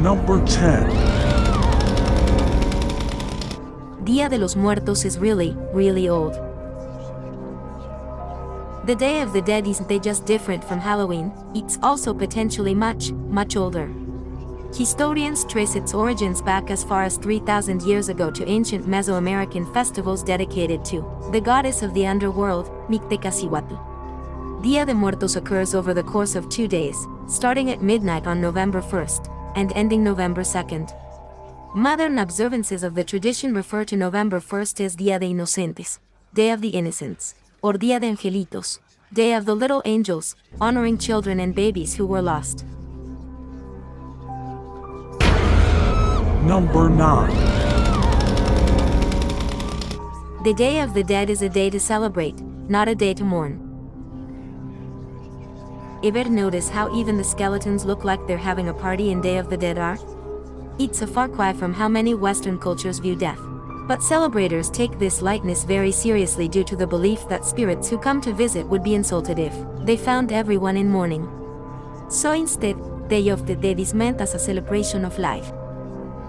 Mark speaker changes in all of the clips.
Speaker 1: Number 10.
Speaker 2: Día de los Muertos is really, really old. The Day of the Dead isn't just different from Halloween, it's also potentially much, much older. Historians trace its origins back as far as 3,000 years ago to ancient Mesoamerican festivals dedicated to the goddess of the underworld, Mictecacihuatl. Dia de Muertos occurs over the course of 2 days, starting at midnight on November 1st, and ending November 2nd. Modern observances of the tradition refer to November 1st as Dia de Inocentes, Day of the Innocents, or Dia de Angelitos, Day of the Little Angels, honoring children and babies who were lost.
Speaker 1: Number 9.
Speaker 2: The Day of the Dead is a day to celebrate, not a day to mourn. Ever notice how even the skeletons look like they're having a party in Day of the Dead are? It's a far cry from how many Western cultures view death. But celebrators take this lightness very seriously due to the belief that spirits who come to visit would be insulted if they found everyone in mourning. So instead, Day of the Dead is meant as a celebration of life.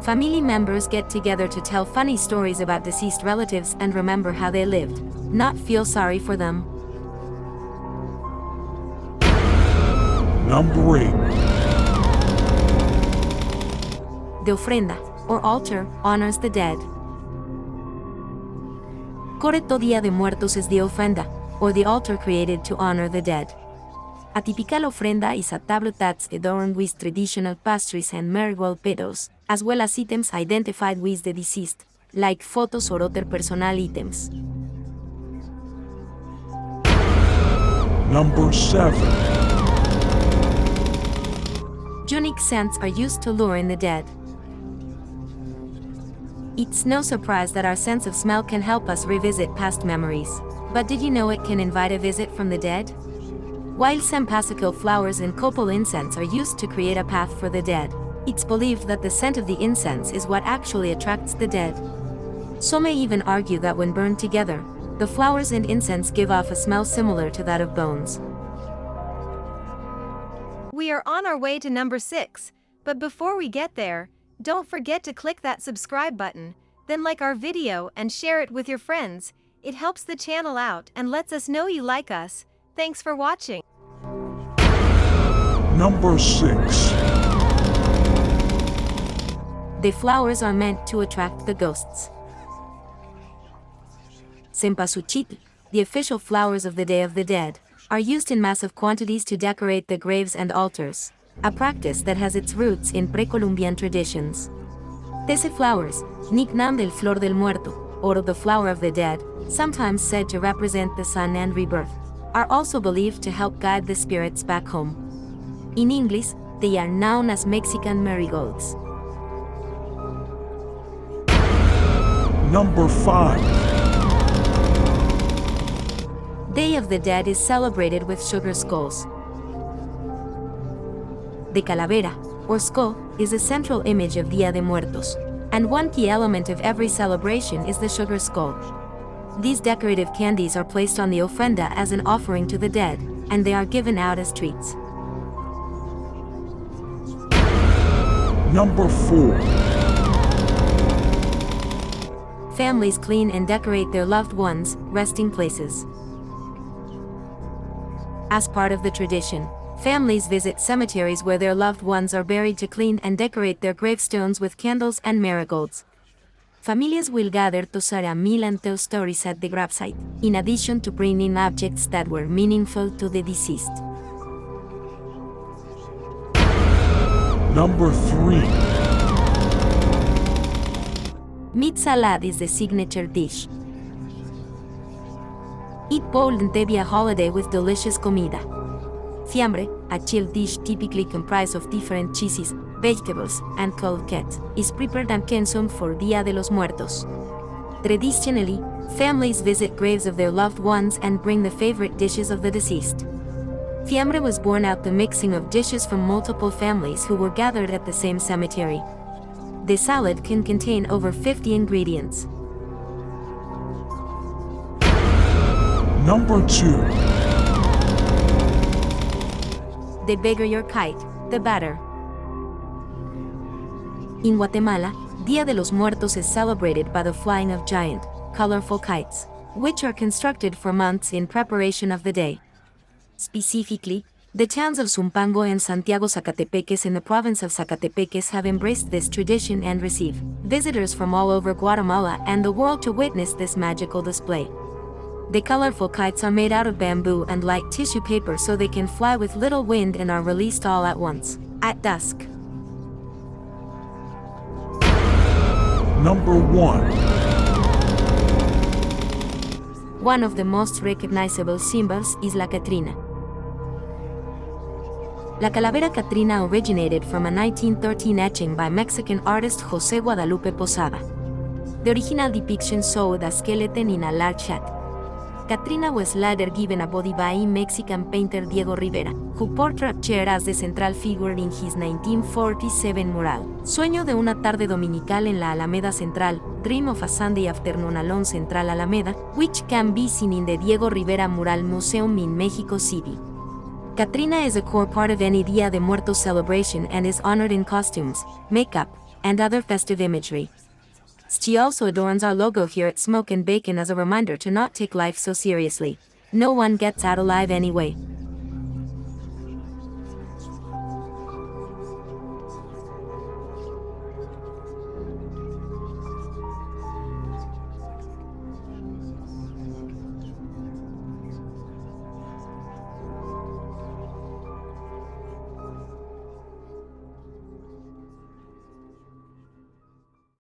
Speaker 2: Family members get together to tell funny stories about deceased relatives and remember how they lived, not feel sorry for them.
Speaker 1: Number 8.
Speaker 2: The ofrenda, or altar, honors the dead. Correcto Día de Muertos is the ofrenda, or the altar created to honor the dead. A typical ofrenda is a tableau that's adorned with traditional pastries and marigold petals, as well as items identified with the deceased, like photos or other personal items.
Speaker 1: Number 7.
Speaker 2: Unique scents are used to lure in the dead. It's no surprise that our sense of smell can help us revisit past memories. But did you know it can invite a visit from the dead? While some Passical flowers and copal incense are used to create a path for the dead, it's believed that the scent of the incense is what actually attracts the dead. Some may even argue that when burned together, the flowers and incense give off a smell similar to that of bones.
Speaker 3: We are on our way to number 6, but before we get there, don't forget to click that subscribe button, then like our video and share it with your friends. It helps the channel out and lets us know you like us. Thanks for watching.
Speaker 1: Number 6.
Speaker 2: The flowers are meant to attract the ghosts. Cempasúchil, the official flowers of the Day of the Dead, are used in massive quantities to decorate the graves and altars, a practice that has its roots in pre-Columbian traditions. These flowers, nicknamed el flor del muerto, or the flower of the dead, sometimes said to represent the sun and rebirth, are also believed to help guide the spirits back home. In English, they are known as Mexican marigolds.
Speaker 1: Number 5.
Speaker 2: Day of the Dead is celebrated with sugar skulls. The calavera, or skull, is a central image of Dia de Muertos, and one key element of every celebration is the sugar skull. These decorative candies are placed on the ofrenda as an offering to the dead, and they are given out as treats.
Speaker 1: Number 4.
Speaker 2: Families clean and decorate their loved ones' resting places. As part of the tradition, families visit cemeteries where their loved ones are buried to clean and decorate their gravestones with candles and marigolds. Familias will gather to share a meal and tell stories at the gravesite, in addition to bringing objects that were meaningful to the deceased.
Speaker 1: Number 3.
Speaker 2: Meat salad is the signature dish. Eat bold and be a holiday with delicious comida. Fiambre, a chilled dish typically comprised of different cheeses, vegetables, and cold cat, is prepared and consumed for Dia de los Muertos. Traditionally, families visit graves of their loved ones and bring the favorite dishes of the deceased. Fiambre was born out the mixing of dishes from multiple families who were gathered at the same cemetery. The salad can contain over 50 ingredients.
Speaker 1: Number 2.
Speaker 2: The bigger your kite, the better. In Guatemala, Dia de los Muertos is celebrated by the flying of giant, colorful kites, which are constructed for months in preparation of the day. Specifically, the towns of Zumpango and Santiago Zacatepeques in the province of Zacatepeques have embraced this tradition and receive visitors from all over Guatemala and the world to witness this magical display. The colorful kites are made out of bamboo and light tissue paper so they can fly with little wind and are released all at once, at dusk.
Speaker 1: Number 1.
Speaker 2: One of the most recognizable symbols is la Catrina. La calavera Catrina originated from a 1913 etching by Mexican artist José Guadalupe Posada. The original depiction showed a skeleton in a large hat. Catrina was later given a body by Mexican painter Diego Rivera, who portrayed her as the central figure in his 1947 mural, Sueño de una tarde dominical en la Alameda Central, Dream of a Sunday afternoon along Central Alameda, which can be seen in the Diego Rivera Mural Museum in Mexico City. Catrina is a core part of any Dia de Muertos celebration and is honored in costumes, makeup, and other festive imagery. She also adorns our logo here at Smoke and Bacon as a reminder to not take life so seriously. No one gets out alive anyway.